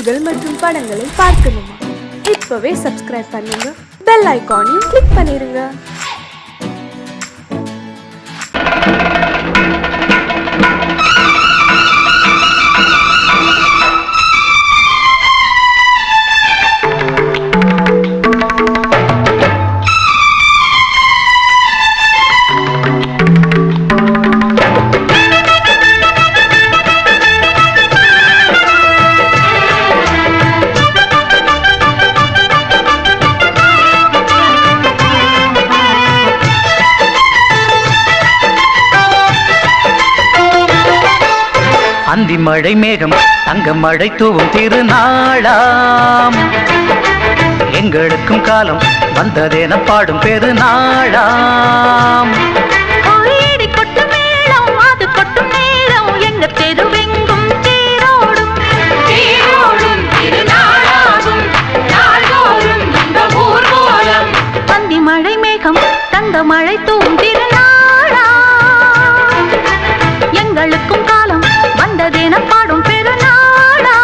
பாடல்கள் மற்றும் படங்களை பார்க்கணுமா? இப்பவே சப்ஸ்கிரைப் பண்ணுங்க, பெல் ஐகானையும் கிளிக் பண்ணிருங்க. அந்தி மழை மேகம் தங்க மழை தூவும் திருநாளாம், எங்களுக்கும் காலம் வந்ததென பாடும் பெருநாளாம். கோயிடி கொட்டு மேளம் அது கொட்டும் நேரம் எங்க தெருவெங்கும் தேரோடும் தேரோடும் திருநாளாகும் நாள்தோறும் இந்த ஊர்வலம். அந்தி மழை மேகம் தங்க மழை தூவும் திருநாளாம், எங்களுக்கும் காலம் வந்ததென பாடும் பெருநாளா.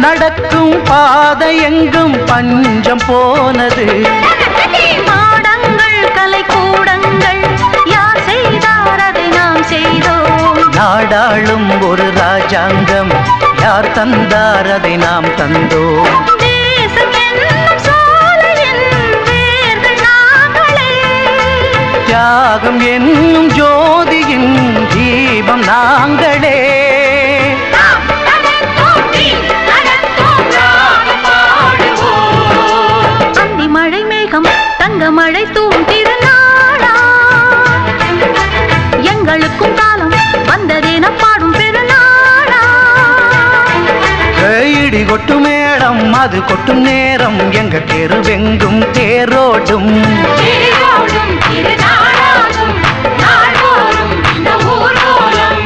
நடக்கும் பாதை எங்கும் பஞ்சம் போனது, மாடங்கள் கலை கூடங்கள் யார் செய்தார் அதை நாம் செய்தோம். நாடாளும் ஒரு ராஜாங்கம் யார் தந்தார் அதை நாம் தந்தோம். தேசம் என்னும் சோலையின் வேர்கள் நாங்களே, தியாகம் என்னும் ஜோதியின் தீபம் நாங்களே. மழை மேகம் தங்க மழை தூவும் திருநாளா, எங்களுக்கும் காலம் வந்ததென பாடும் பெருநாளா. இடி கொட்டு மேடம் அது கொட்டும் நேரம் எங்க தெருவெங்கும் தேரோடும் தேரோடும் திருநாளாகும் நாள்தோறும் இந்த ஊர்வலம்.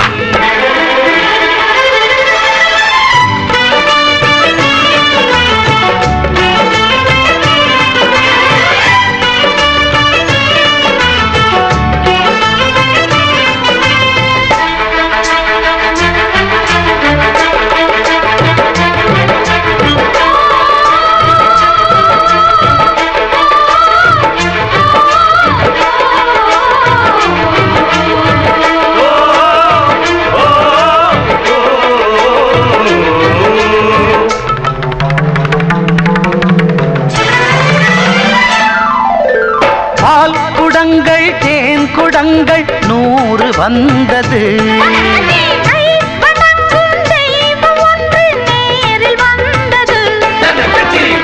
தேன் குடங்கள் 100 வந்தது,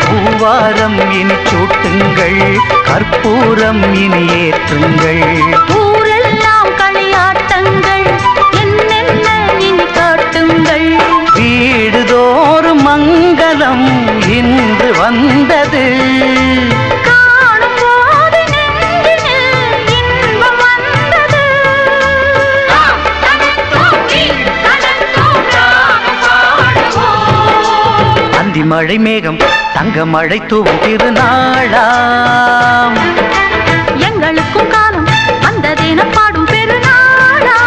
பூவாரம் இனி சூட்டுங்கள் கற்பூரம் இனி ஏற்றுங்கள். ஊரெல்லாம் களியாட்டங்கள் என்னென்ன இனி காட்டுங்கள். வீடுதோறும் மங்களம் இன்று வந்தது, மழை மேகம் தங்க மழை தூவும் திருநாளாம், எங்களுக்கும் காலம் வந்ததென பாடும் பெருநாளா.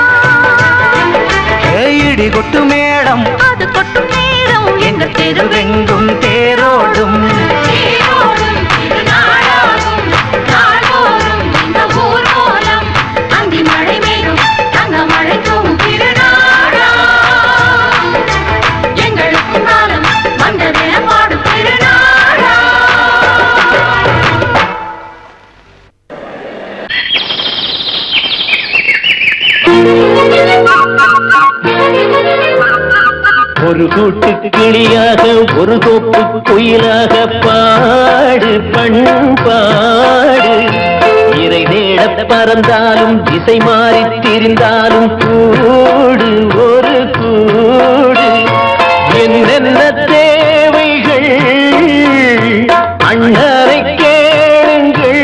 இடி கொட்டு மேடம் அது கொட்டும் நேரம் எங்க தெருவெங்கும் தேரோடும் தேரோடும் திருநாளாகும் நாள்தோறும் இந்த ஊர்வலம். அந்தி மழை மேகம் தங்க மழை தூவும் திருநாளா, எங்களுக்கும் காலம் வந்ததென பாடும் பெருநாளா. ஒரு கூட்டு கிளியாக ஒரு தோப்பு குயிலாக பாடு பண்ண பறந்தாலும் திசை மாறி திரிந்தாலும் கூடு ஒரு கூடு என்னென்ன தேவைகள் அண்ணரை கேளுங்கள்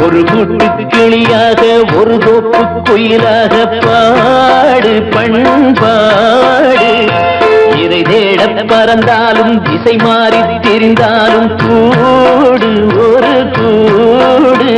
ஒரு கூட்டு கிளியாக ஒரு தோப்பு குயிலாக பாடு பண்பாடு இதை தேட பறந்தாலும் திசை மாறி திரிந்தாலும் கூடு ஒரு கூடு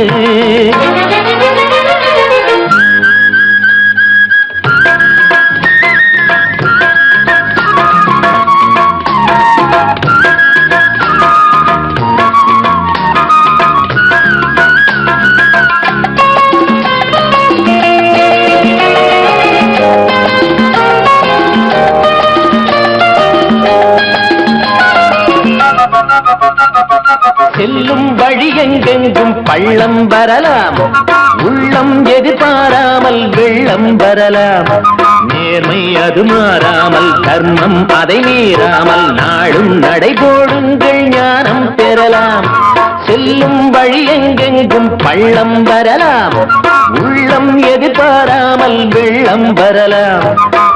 செல்லும் வழி எங்கெங்கும் பள்ளம் வரலாம் உள்ளம் எதிர்பாராமல் வெள்ளம் வரலாம் நேர்மை அது மாறாமல் தர்மம் அதை மீறாமல் நாளும் நடைபோடுங்கள் ஞானம் பெறலாம் செல்லும் வழி எங்கெங்கும் பள்ளம் வரலாம் உள்ளம் எதிர்பாராமல் வெள்ளம் வரலாம்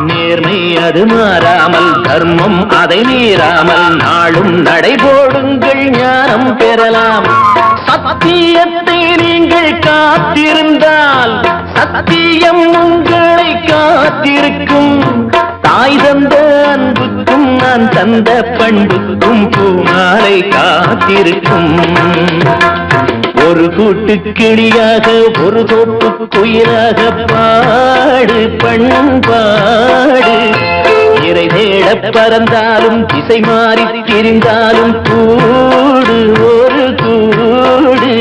நேர்மை அது மாறாமல் தர்மம் அதை மீறாமல் நாளும் நடைபோடுங்கள் ஞானம் பெறலாம் சத்தியத்தை நீங்கள் காத்திருந்தால் சத்தியம் உங்களை காத்திருக்கும் தாய் தந்த அன்புக்கும் நான் தந்த பண்புக்கும் பூமாலை காத்திருக்கும் ஒரு கூட்டு கிளியாக ஒரு தோப்பு குயிலாக பாடு பண்பாடு இறை தேட பறந்தாலும் திசை மாறி திரிந்தாலும் கூடு ஒரு கூடு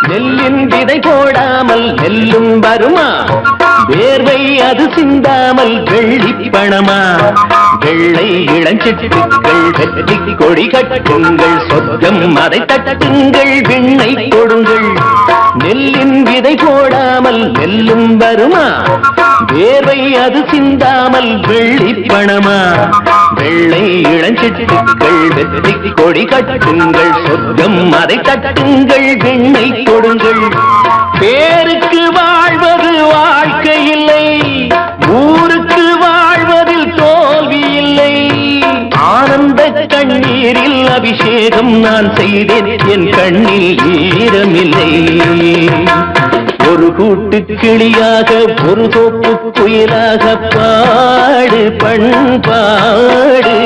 நெல்லின் விதை போடாமல் நெல்லும் வருமா வேர்வை அது சிந்தாமல் வெள்ளி பணமா வெள்ளை இளஞ்சிட்டுக்கள் வெற்றி கொடி கட்டுங்கள் சொர்க்கம் அதை தட்டுங்கள் விண்ணை கொடுங்கள் நெல்லின் விதை போடாமல் நெல்லும் வருமா வேர்வை அது சிந்தாமல் வெள்ளி பணமா வெள்ளை இளஞ்சிட்டுக்கள் வெற்றி கொடி கட்டுங்கள் சொர்க்கம் அதை தட்டுங்கள் விண்ணை கொடுங்கள் பேருக்கு வாழ்வது வாழ்க்கை இல்லை ஊருக்கு வாழ்வதில் தோல்வி இல்லை ஆனந்த கண்ணீரில் அபிஷேகம் நான் செய்தேன் என் கண்ணில் ஈரமில்லை ஒரு கூட்டு கிளியாக ஒரு தோப்பு குயிலாக பாடு பண்பாடு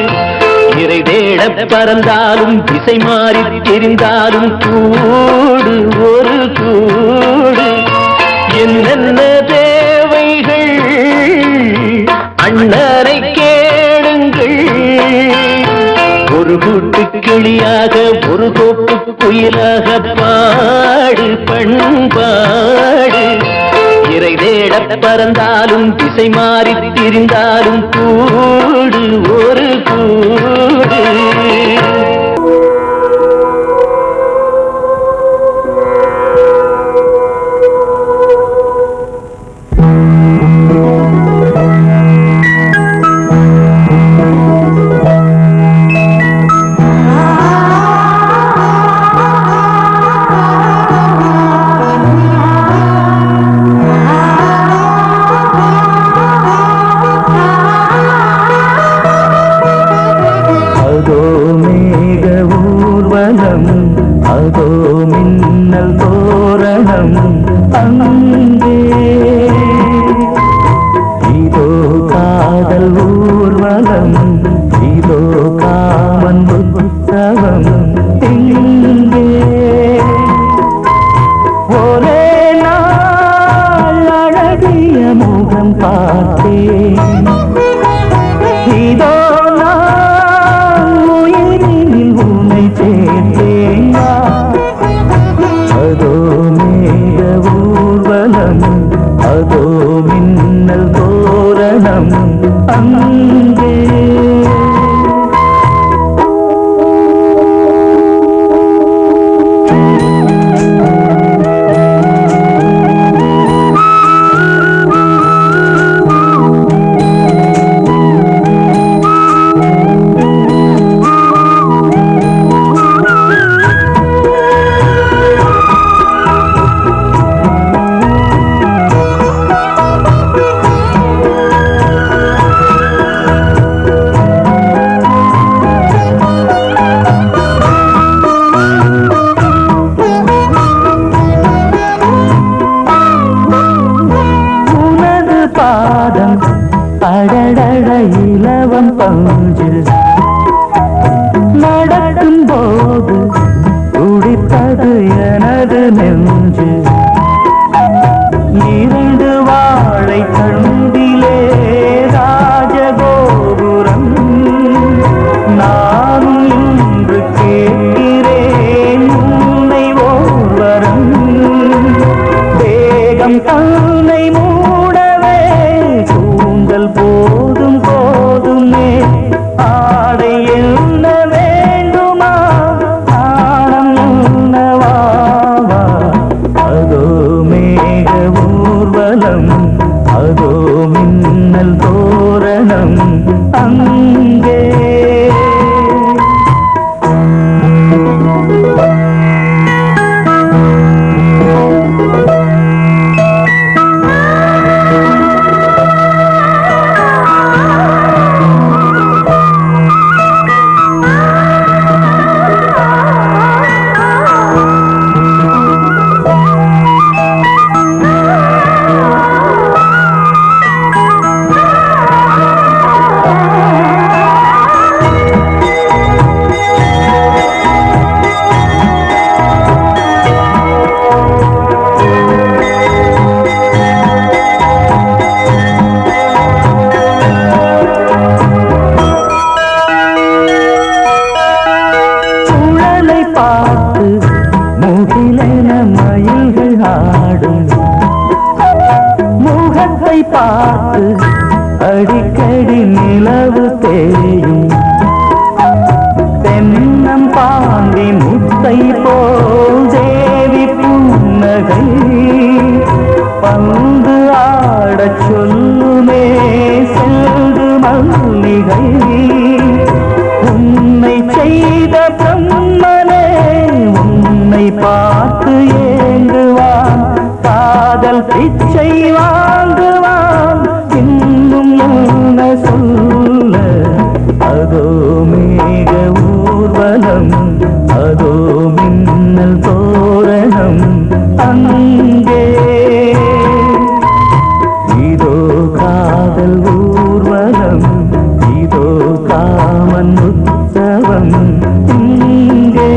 இறை தேட பறந்தாலும் திசை மாறி தெரிந்தாலும் கூடு ஒரு கூடு என்னென்ன தேவைகள் அண்ணரை கேளுங்கள் ஒரு கூட்டு கிளியாக ஒரு தோப்பு குயிலாக பாடு பண்பாடு இறை தேட பறந்தாலும் திசை மாறி திரிந்தாலும் கூடு ஒரு கூடு அதோ மின்னல் தோரணம் அங்கே இதோ காதல் ஊர்வலம் இதோ காமன் உற்சவம் இங்கே ஒரே நாள் அழகிய முகம் பார்த்தேன் இதோ நான் உயிரினில் உன்னை சேர்த்தேன் அதோ மேக ஊர்வலம் அதோ மின்னல் தோரணம் அங்கே பாதம் அடடட இலவம் பஞ்சு நடக்கும் போது துடித்தது எனது நெஞ்சு இரண்டு வாழை தண்டிலே ராஜகோபுரம் நான் இன்று கேட்கிறேன் உன்னை ஓர்வரம் தேகம் தன்னை மூடவே கூந்தல் போதும் போதுமே ஆடை என்ன வேண்டுமா ஆடம் என்னவா அதோ மேக ஊர்வலம் அதோ மின்னல் தோரணம் அங்கே முகிலென மயில்கள் ஆடும் முகத்தை பார்த்து அடிக்கடி நிலவு தேயும் தென்னம் பாண்டி முத்தை போல் தேவி புன்னகை பந்து ஆடச் சொல்லுமே செல்து மல்லிகை உன்னை செய்த பிரம்மனே உன்னை பார்த்து ஏங்குவான் காதல் பிச்சை வாங்குவான் இன்னும் என்ன சொல்ல அதோ மேக ஊர்வலம் அதோ மின்னல் தோரணம் அங்கே இதோ காதல் ஊர்வலம் இதோ காமன் உற்சவம் இங்கே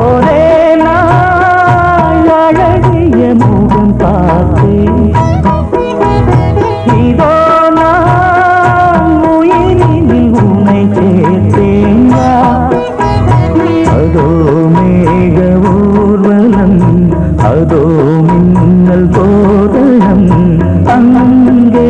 ஒரே நாள் அழகிய முகம் பார்த்தேன் இதோ நான் உயிரினில் உன்னை சேர்த்தேன் அதோ மேக ஊர்வலம் அதோ மின்னல் தோரணம் அங்கே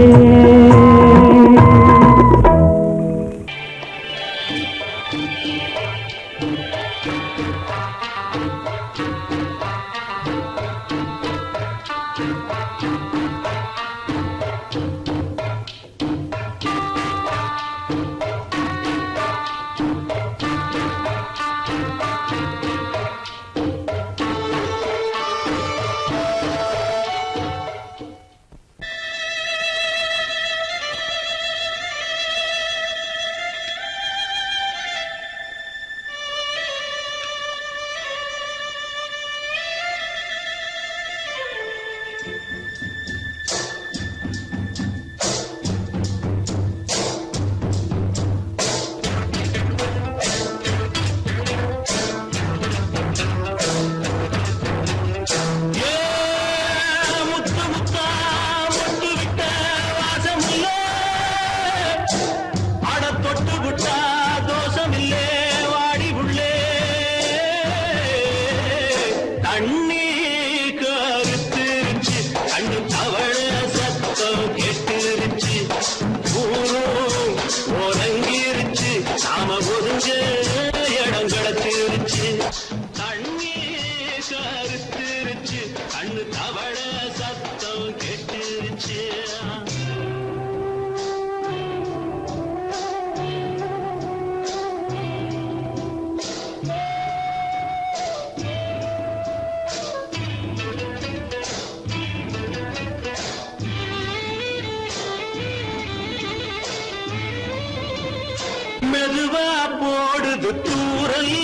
மெதுவா போடுது தூரல்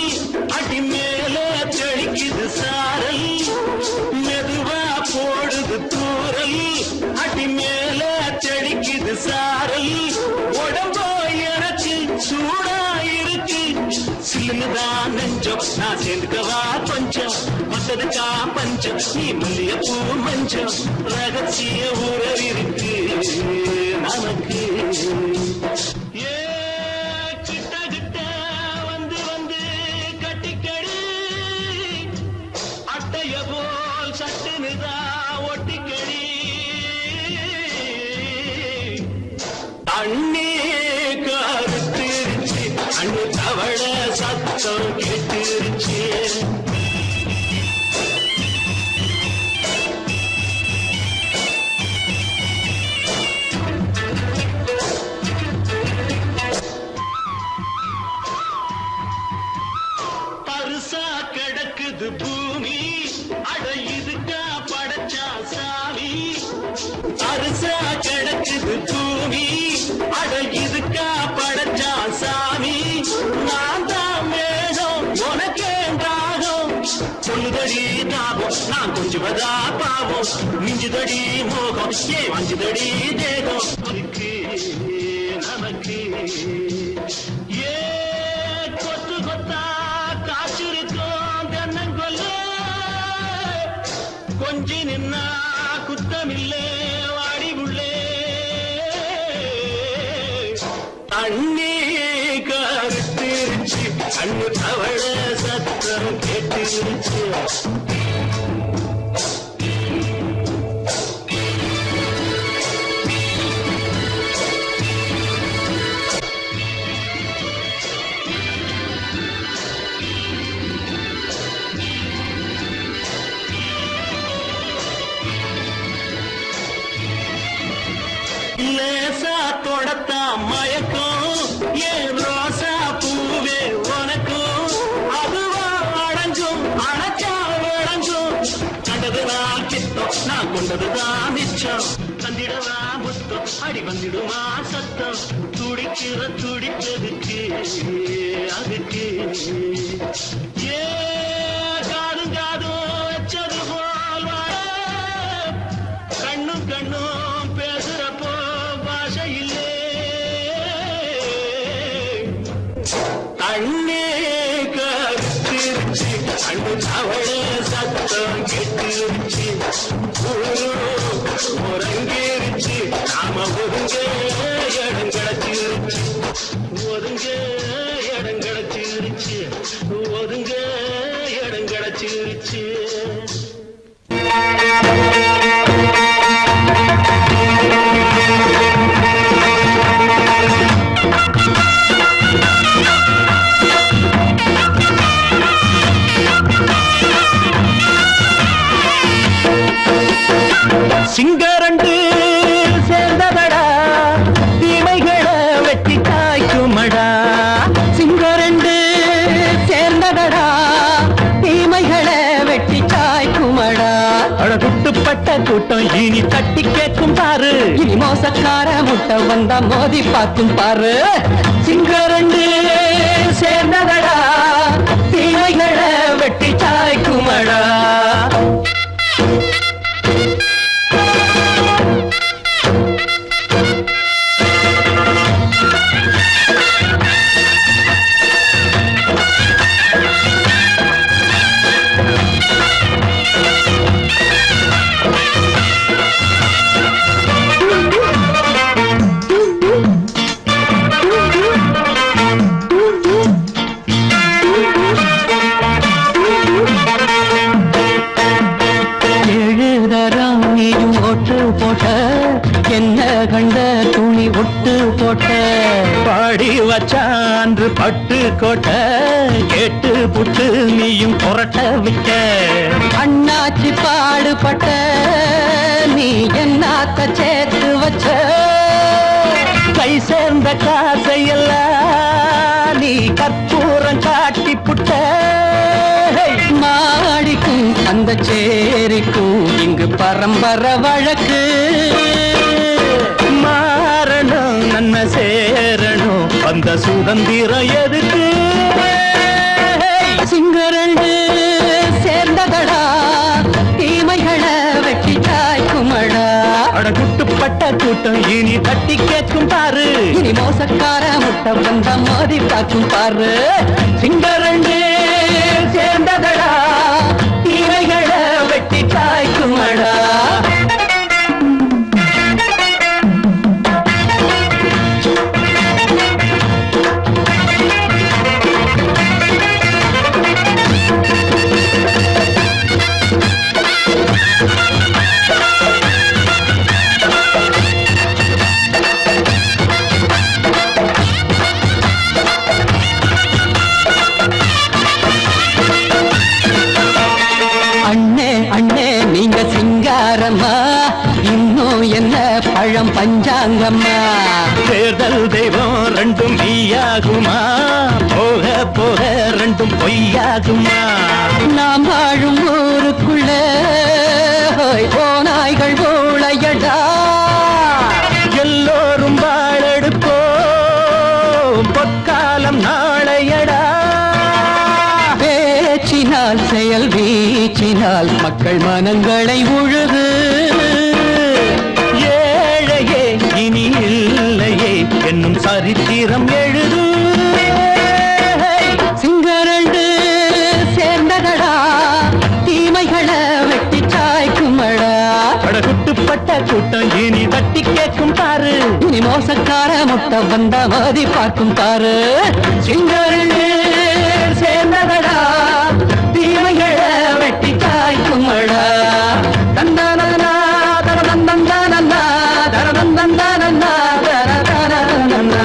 அடி மேலே தெளிக்குது சாரல் மெதுவா போடுது தூரல் அடி மேல தெளிக்குது சாரல் உடம்போ எனக்கு சூடா இருக்கு சில்லுதான் நெஞ்சம் நான் சேர்ந்துக்கவா கொஞ்சம் மத்ததுக்கா பஞ்சம் நீ மல்லிய பூ மஞ்சம் ரகசிய உறவு இருக்கு நமக்கு ஏ கிட்ட கிட்ட வந்து வந்து கட்டிக்கடி அட்டைய போல் சட்டுனுதா ஒட்டிக்கடி தண்ணி கருத்திருச்சு அண்ணு தவள சத்தம் கேட்டுருச்சு பருசா கிடக்குது பூமி அட இதுக்கா படைச்சா சாமி பருசா கிடக்குது பூமி அட இதுக்கா படைச்சா சாமி நான் தான் மேகம் உனக்கேண்டாகும் சொல்லுதடி தாபம் நான் கொஞ்சுவதா பாவம் மிஞ்சுதடி மோகம் ஏ வஞ்சுதடி தேகம் இருக்கு நமக்கு ஏ கொத்து கொத்தா காற்றிருக்கும் தென்னங்கொல்ல கொஞ்சி நின்னா குத்தமில்லே வாடி உள்ளே தண்ணி கருத்திருச்சு அண்ணு தவள சத்தம் கேட்டுருச்சு லேசா தொடத்தா மயக்கம் ஏன் ரோசா பூவே உனக்கும் அதுவா அடைஞ்சும் அணைச்சா விளைஞ்சும் கண்டதுதான் கித்தம் நான் கொண்டதுதான் மிச்சம் தந்திடவா முத்தம் அடி வந்திடுமா சத்தம் துடிக்கிற துடிப்பதுக்கு அதுக்கு ஏ காதும் காதும் வச்சது போல் வாழ கண்ணும் கண்ணும் பேசுறப்போ பாஷை இல்லே தண்ணே கருத்திருச்சு அண்ணு தவள சத்தம் கெட்டிருச்சு உறங்கிருச்சு நாம ஒதுங்க இடம் கிடச்சிருச்சு ஒதுங்க இடம் கிடச்சிருச்சு ஒதுங்க இடம் கிடச்சிருச்சு சிங்கரண்டு சேர்ந்ததடா தீமைகளை வெட்டி காய்க்குமடா சிங்கரண்டு சேர்ந்ததடா தீமைகளை வெட்டி காய்க்குமடா அழகுட்டுப்பட்ட கூட்டம் இனி தட்டி கேட்கும் பாரு இனி மோசக்கார முட்டை வந்தா மோதி பார்க்கும் பாரு சிங்கரண்டு சேர்ந்ததடா தீமைகளை வெட்டி காய்க்குமடா என்ன கண்ட துணி ஒட்டு போட்ட பாடி வச்சான்று பட்டு கோட்ட கேட்டு புட்டு நீயும் புரட்ட விட்ட அண்ணாச்சி பாடுபட்ட நீ என்னாத்த சேர்த்து வச்ச கை சேர்ந்த காசையெல்லாம் நீ கற்பூரம் காட்டி புட்ட மாடிக்கும் அந்த சேரிக்கும் இங்கு பரம்பரை வழக்கு மாறணும் நன்மை சேரணும் அந்த சுதந்திரம் எதுக்கு சிங்கரண்டு சேர்ந்ததடா தீமைகளை வெட்டி காய்க்குமடா அடகுட்டுப்பட்ட கூட்டம் இனி தட்டி கேட்கும் பாரு, இனி மோசக்கார முட்டை வந்த மோதி பார்க்கும் பாரு. சிங்கரண்டே சேர்ந்ததடா, தீரைகளை வெட்டி காய்க்குமடா. அண்ணே அண்ணே நீங்க சிங்காரம்மா, இன்னும் என்ன பழம் பஞ்சாங்கம்மா. தேர்தல் தெய்வம் ரெண்டும் மெய்யாகுமா, போக போக ரெண்டும் பொய்யாகுமா. நாம் வாழும் ஊருக்குள்ள ஓநாய்கள் ஊழையடா. எல்லோரும் வாழெடுப்போம், பொற்காலம் நாளையடா. பேச்சினால் செயல் வீச்சினால் மக்கள் மனங்களை உழுது. ஏழையே இனி இல்லையே என்னும் சரித்திரம் எழுது. சிங்கரண்டு சேர்ந்ததடா, தீமைகளை வெட்டி சாய்க்குமடா. அடகுட்டுப்பட்ட கூட்டம் இனி தட்டி கேட்கும் பாரு, இனி மோசக்கார முட்டை வந்த மோதி பார்க்கும் பாரு. சிங்கரண்டே சேர்ந்ததடா, தீமைகளை வெட்டி காய்க்குமடா. தந்தானனா தரதந்தந்தானனா தரதந்தந்தானனா தரதந்தந்தானனா.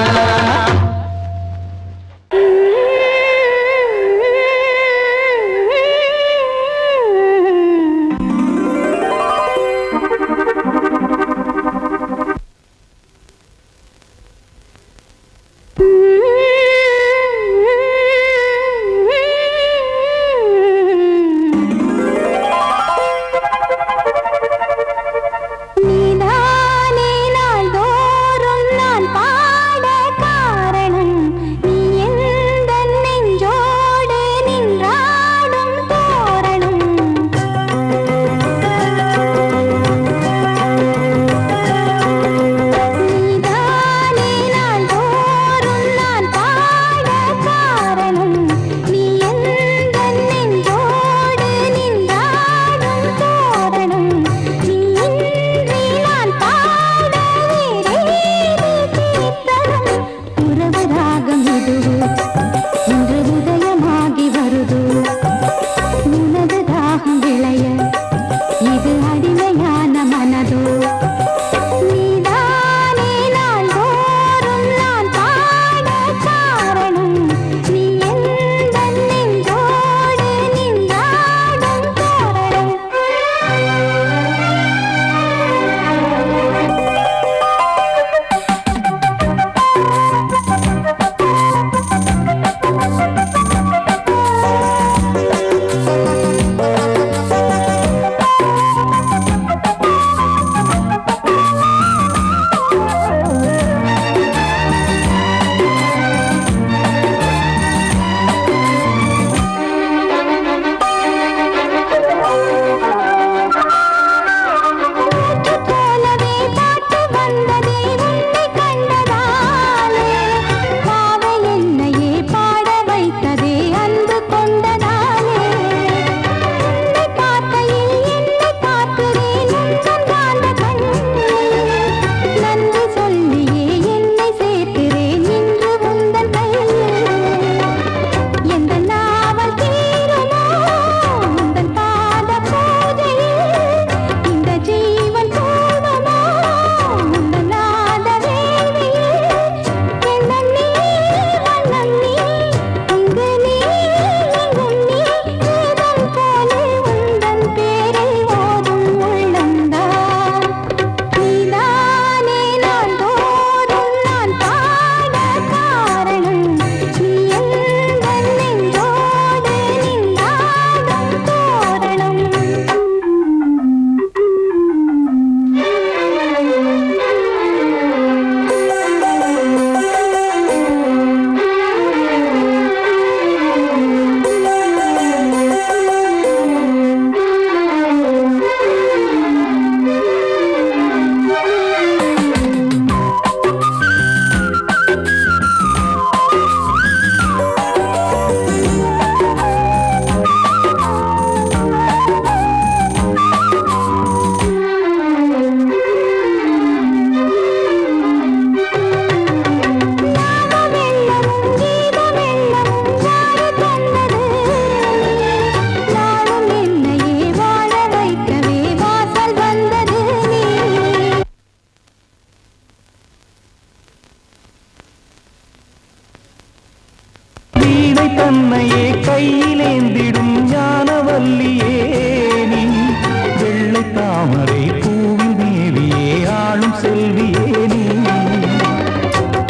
செல்வியே நீ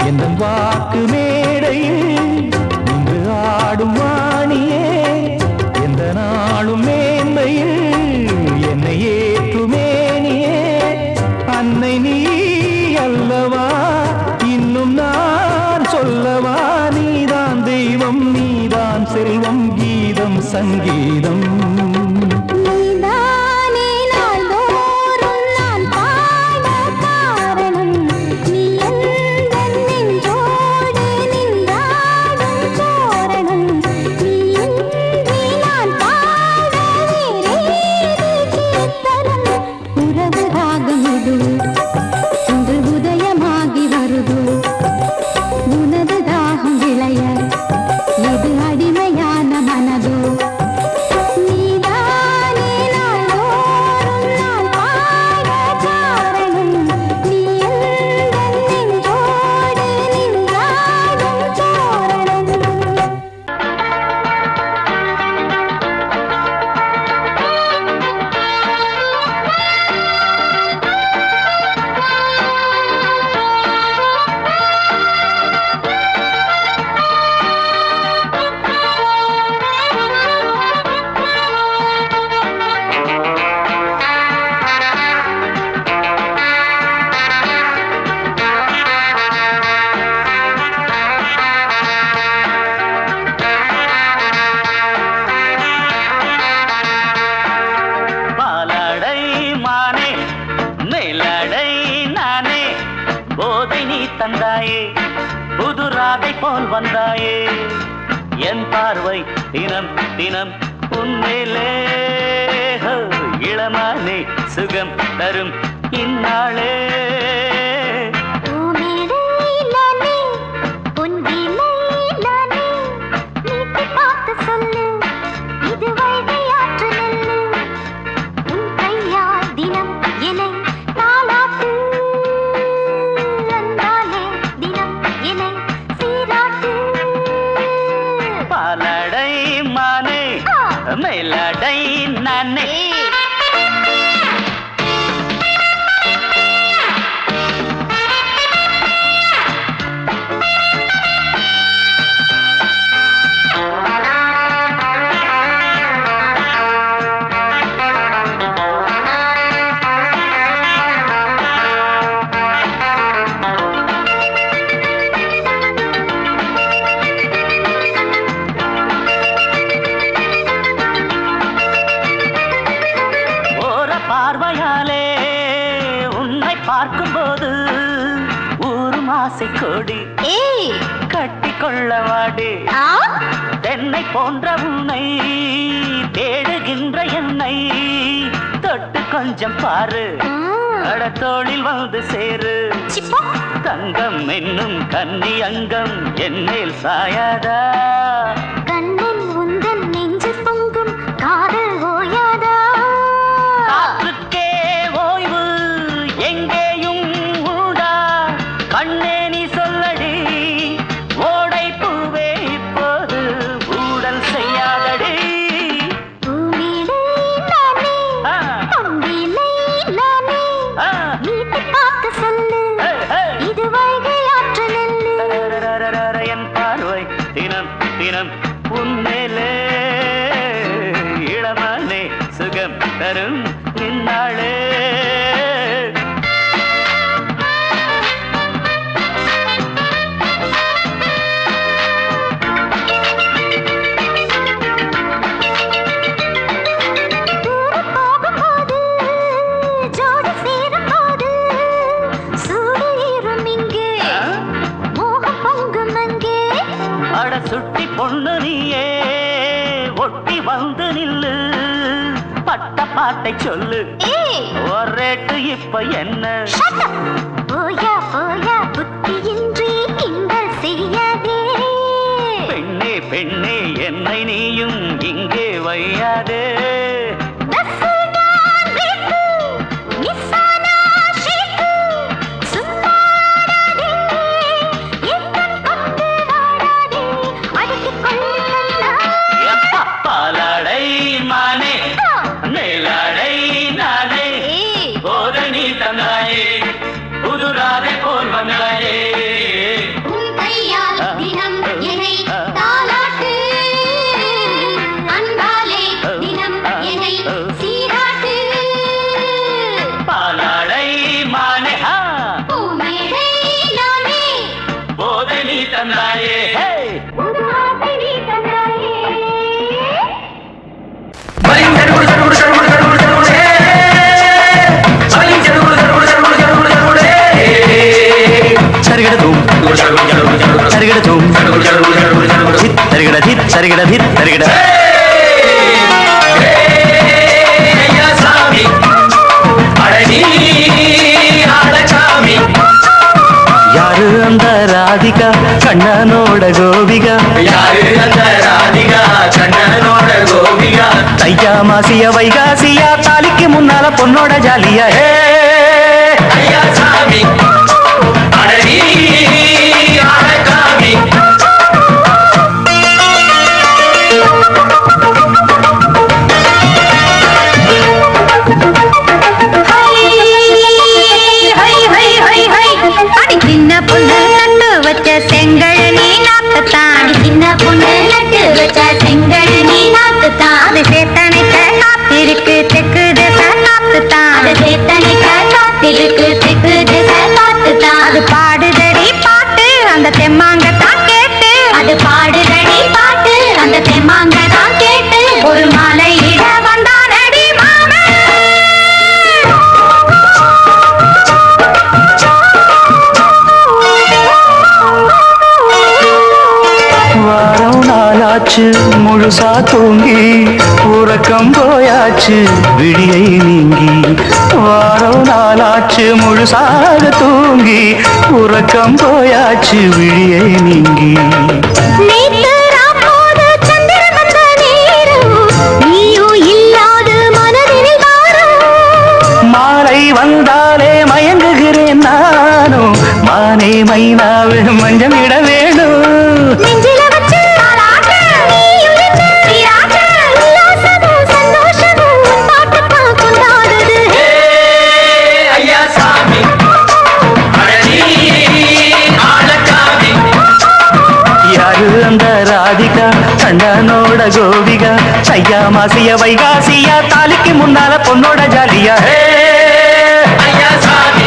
எந்த வாக்கு மேடையில் நின்று ஆடும் வாணியே எந்த நாளும் மேன்மையில் என்னை ஏற்றுமேனியே அன்னை நீ அல்லவா இன்னும் நான் சொல்லவா நீதான் தெய்வம் நீதான் செல்வம் கீதம் சங்கீதம் தந்தாயே புதுராதை போல் வந்தாயே என் பார்வை தினம் தினம் உன்மேலே இளமானே சுகம் தரும் இந்நாளே மேலடை நானே பார்வையாலே உன்னை பார்க்கும்போது ஊரும் ஆசை கொடி கட்டிக்கொள்ள வாடி தென்னை போன்ற உன்னை தேடுகின்ற என்னை தொட்டு கொஞ்சம் பாரு கடத்தோளில் வந்து சேரு தங்கம் என்னும் கன்னி அங்கம் என்னேல் சாயாதா கண்ணில் உந்தன் நெஞ்சு பொங்கும் காதல் ஓயாதா கண்ணே நீ சொல்லடி ஓடை பூவே இப்போது ஊடல் செய்யாதடி என் பார்வை தினம் தினம் உன்மேலே இளமானே சுகம் தரும் இந்நாளே சுட்டி பொண்ணு நீயே ஒட்டி வந்து நில்லு பட்ட பாட்டை சொல்லு ஒரேட்டு இப்ப என்ன போயா போயா புத்தியின்றி கிண்டல் செய்யாதே பெண்ணே பெண்ணே என்னை நீயும் இங்கே வையாதே ராதிகா கண்ணனோட கோபிகா யாரு அந்த ராதிகா கண்ணனோட கோபிகா தையா மாசிய வைகாசியா தாலிக்கு முன்னால பொண்ணோட ஜாலியா ஹே ஐயா சாமி அடனி அடகாமி சின்ன பொண்ணு நட்டு வச்ச செங்கழனி நாட்டுத்தான் சின்ன பொண்ணு நட்டு வச்ச செங்கழனி நாட்டுத்தான் அது சேத்தனைக்க காத்திருக்கு தெற்கு திச காத்துத்தான் அது சேத்தனைக்க காத்திருக்கு தெற்கு திச காத்துத்தான் அது பாடுதடி பாட்டு அந்த தெம்மாங்கத்தான் கேட்டு அது பாடுதடி பாட்டு அந்த தெம்மாங்கத்தான் கேட்டு ஒரு மாலை இட வந்தானடி மாமன் வாரம் நாளாச்சு முழுசா தூங்கி உறக்கம் போயாச்சு விடியை நீங்கி வாரம் நாளாச்சு முழுசாக தூங்கி உறக்கம் போயாச்சு விடியை நீங்கி நேத்து ராப்போது சந்திரன் வந்த நேரம் நீயும் இல்லாது மனதில் வாரம் மாலை வந்தாலே மயங்குகிறேன் நானும் மானே மைனாவே மஞ்சம் இட வேணும் நெஞ்சில வச்சு தாலாட்டு நீயும் நின்று நீராட்டு உல்லாசமும் சந்தோஷமும் உன் பாட்டுத்தான் கொண்டாடுது ஐயா சாமி அடனி அடகாமி யாரு அந்த ராதிகா கண்ணனோட கோபிகா தையா மாசிய வைகாசியா தாலிக்கு முன்னால பொண்ணோட ஜாலியா ஹே ஐயா சாமி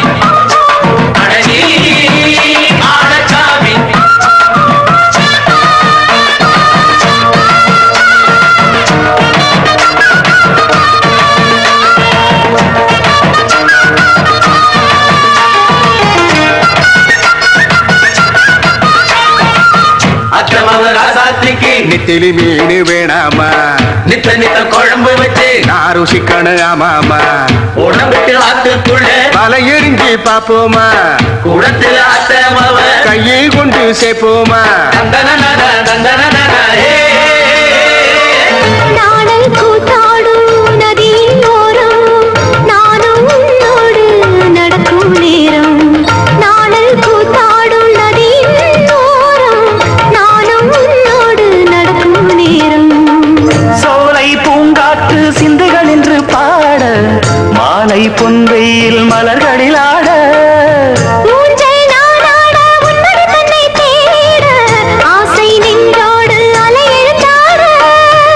அடனி அடகாமி அத்தமவ ராசாத்திக்கு நெத்திலி மீன் வேணாமா நித்த நித்த குழம்பு வச்சு நான் ருசிக்கணும் ஆமாமா உடம்புக்கு ஆத்துக்குள்ள பல எரிஞ்சு பாப்போமா குடத்துல அத்தமவ கையை கொண்டு சேர்ப்போமா தந்தன தந்தன நாடல் கூத்தாடும் நதியின் ஓரம் நானும் உன்னோடு நடக்கும் நேரம் நாடல் கூத்தாடும் நதியின் ஓரம் நானும் உன்னோடு நடக்கும் நேரம் சோலை பூங்காற்று சிந்துகள் என்று பாட மாலை பொன்வெயில் மலர்களில் ஆட ஊஞ்சல் நானாட உன்னடி தன்னை தேட ஆசை நின்றோடு அலை எழுந்தாட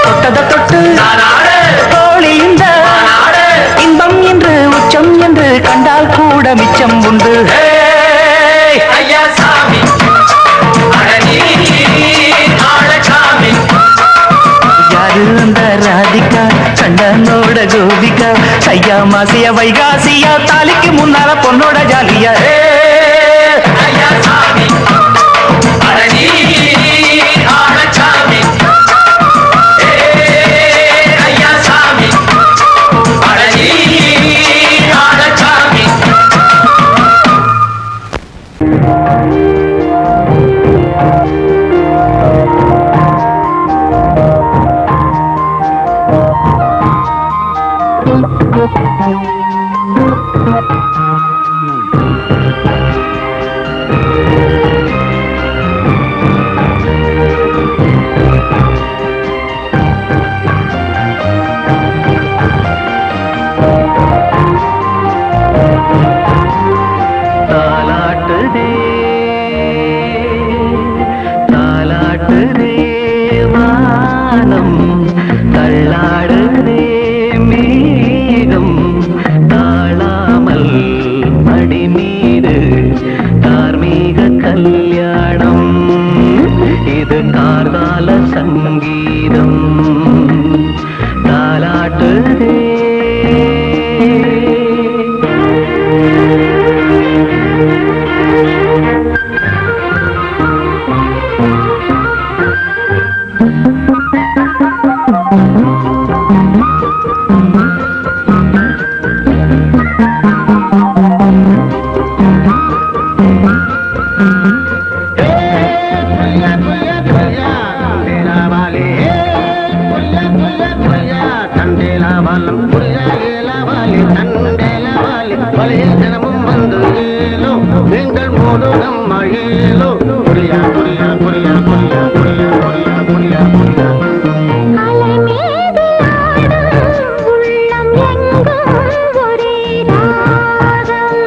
தொட்டத தொட்டு நானாட தோழி இந்த நானாட இன்பம் என்று உச்சம் என்று கண்டால் கூட மிச்சம் உண்டு ஹே ஐயா சாமி அடனி அடகாமி யாரு அந்த ராதிகா கண்ணனோட கோபிகா தையா மாசிய வைகாசியா தாலிக்கு முன்னால பொண்ணோட ஜாலியா ஹே ஐயா சாமி அடனி அடகாமி ஐயா சாமி அடனி அடகாமி தாலாட்டுதே தாலாட்டுதே வானம் தள்ளாடுதே மேகம் தாழாமல் மடி மீது தார்மீக கல்யாணம் இது கார்கால சங்கீதம் தாலாட்டுதே நீங்கள் மோதும் மயிலோ புரியா புரியா புரியா புரியா புரியா புரியா புரியா புரியா அலை மீது ஆடும் உள்ளம் எங்கும் ஒரே ராகம்.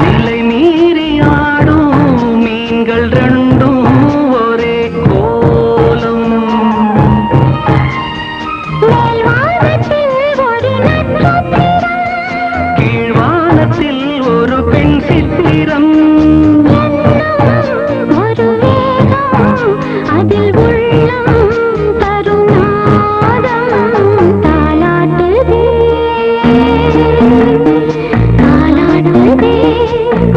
நிலை மீறி ஆடும் மீன்கள் ரெண்டும் ஒரே கோலம். மேல்வானத்தில் ஒரு நட்சத்திரம், கீழ்வானத்தில் ஒரு பெண் சித்திரம். என்னும் ஒரு வேகம், அதில் உள்ளம் தரும் நாதம் தாலாட்டுதே தாலாட்டுதே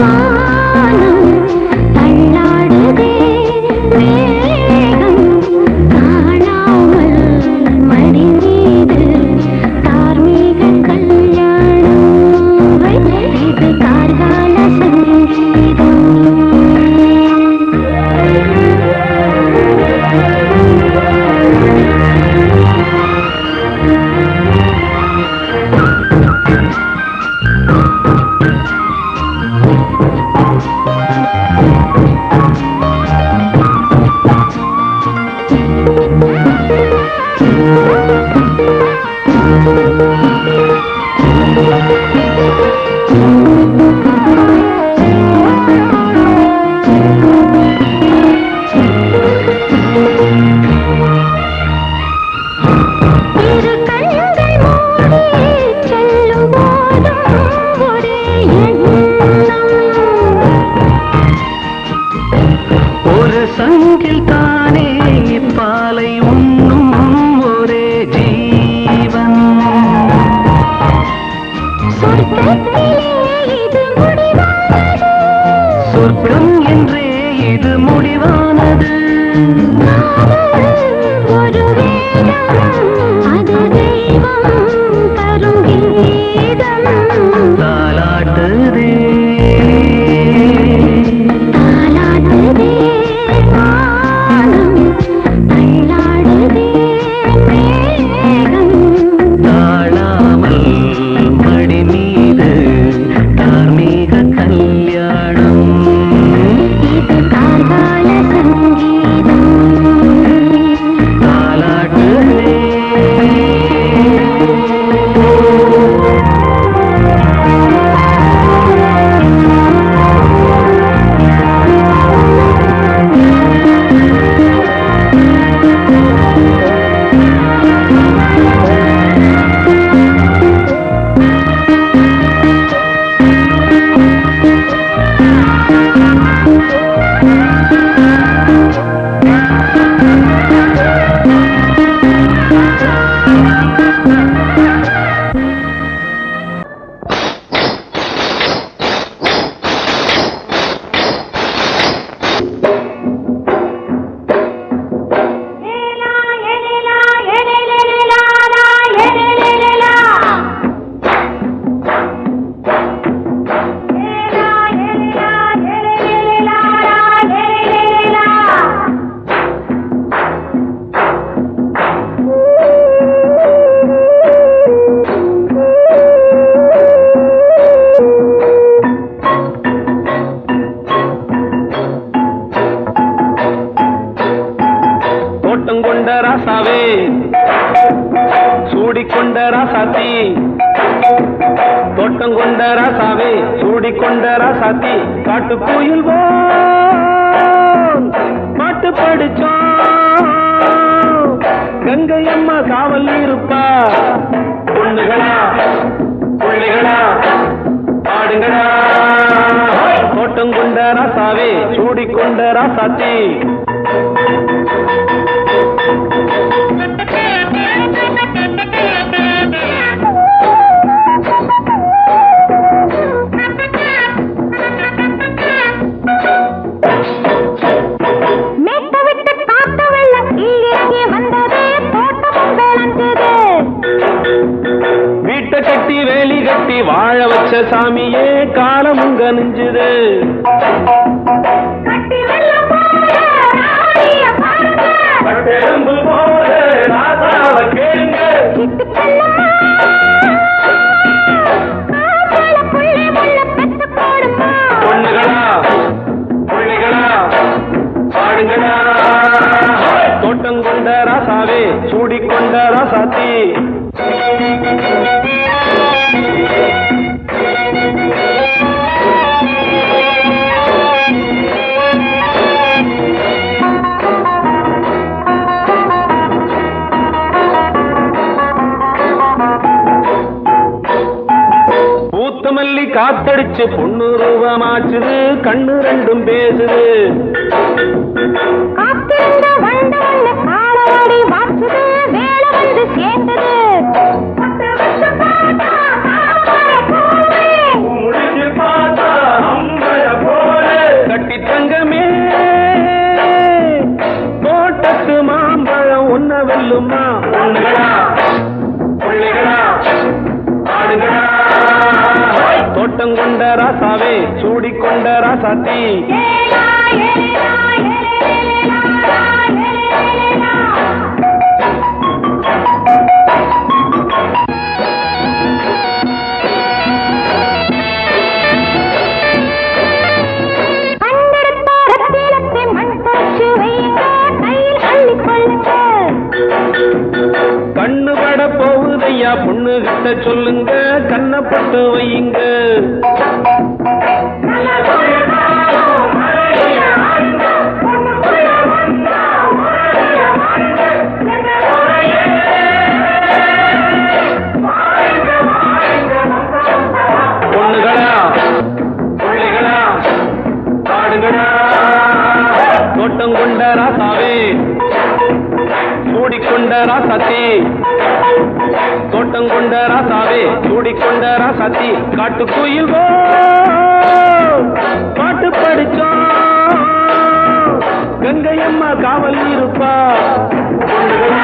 வானம் தள்ளாடுதே மேகம் காணாமல் மடி மீது தார்மீக கல்யாணம். இது கார்கால சங்கீதம். இரு கண்கள் மூடி செல்லும் போதும் ஒரே எண்ணம். ஒரு சங்கில் தானே பாலை உண்ணும் ஒரே ஜீவன். சொர்க்கத்திலே இது முடிவானது. சொர்க்கம் என்றே இது முடிவானது. ஒரு வேதம், அது தெய்வம் தரும் கீதம். தாலாட்டுதே தாலாட்டுதே வானம் தள்ளாடுதே மேகம் தாழாமல் மடி மீது தார்மீக கல்யாணம். இது கார்கால சங்கீதம். தாலாட்டுதே தோட்டம் கொண்ட ராசாவே சூடிக்கொண்ட ராசாத்தி. தோட்டம் கொண்ட ராசாவே சூடிக்கொண்ட ராசாத்தி. காட்டு கோயில் பாட்டு படிச்சோம். கங்கை அம்மா காவல் இருப்பா. பொண்ணுகளா பிள்ளைகளா ஆடுங்களா. தோட்டம் கொண்ட ராசாவே சூடிக்கொண்ட ராசாத்தி. மேட்ட விட்டு காத்த வெள்ளம் இங்கே வந்தது. தோட்டமும் விளைஞ்சது. வீட்டை கட்டி வேலி கட்டி வாழ வச்ச சாமியே காலம் உங்க நெஞ்சுது. கட்டி வெள்ளம் போல ராணிய பாருங்க. பட்டெலும்பு போல ராசாவை கேளுங்க. கிட்டு செல்லம்மா காவல புள்ள பூத்த மல்லி காத்தடிச்சு பொண்ணு ரூபமாச்சுது கண்ணு ரெண்டும் பேசுது காத்திருந்த வண்டு ஒண்ணு காலவாடி வாச்சுது வேலை வந்து சேர்ந்தது கட்டி தங்கமே தோட்டத்து மாம்பழம் ஒன்ன வெல்லுமா பொண்ணுகளா பிள்ளைகளா ஆடுகளா தோட்டம் கொண்ட ராசாவே சூடிக்கொண்ட ராசாத்தி கண்ணு பட போகுதையா பொண்ணு கிட்ட சொல்லுங்க கண்ணப்பட்டு வையுங்க பொண்ணுகளா பிள்ளைகளா ஆடுகளா தோட்டம் கொண்ட ராசாவே சூடிக்கொண்ட ராசாத்தி தோட்டம் கொண்ட ராசாவே சூடிக்கொண்ட ராசாத்தி காட்டுக்குயில் பாட்டு படிச்சோம் கங்கையம்மா காவல் இருப்பா பொண்ணுகளா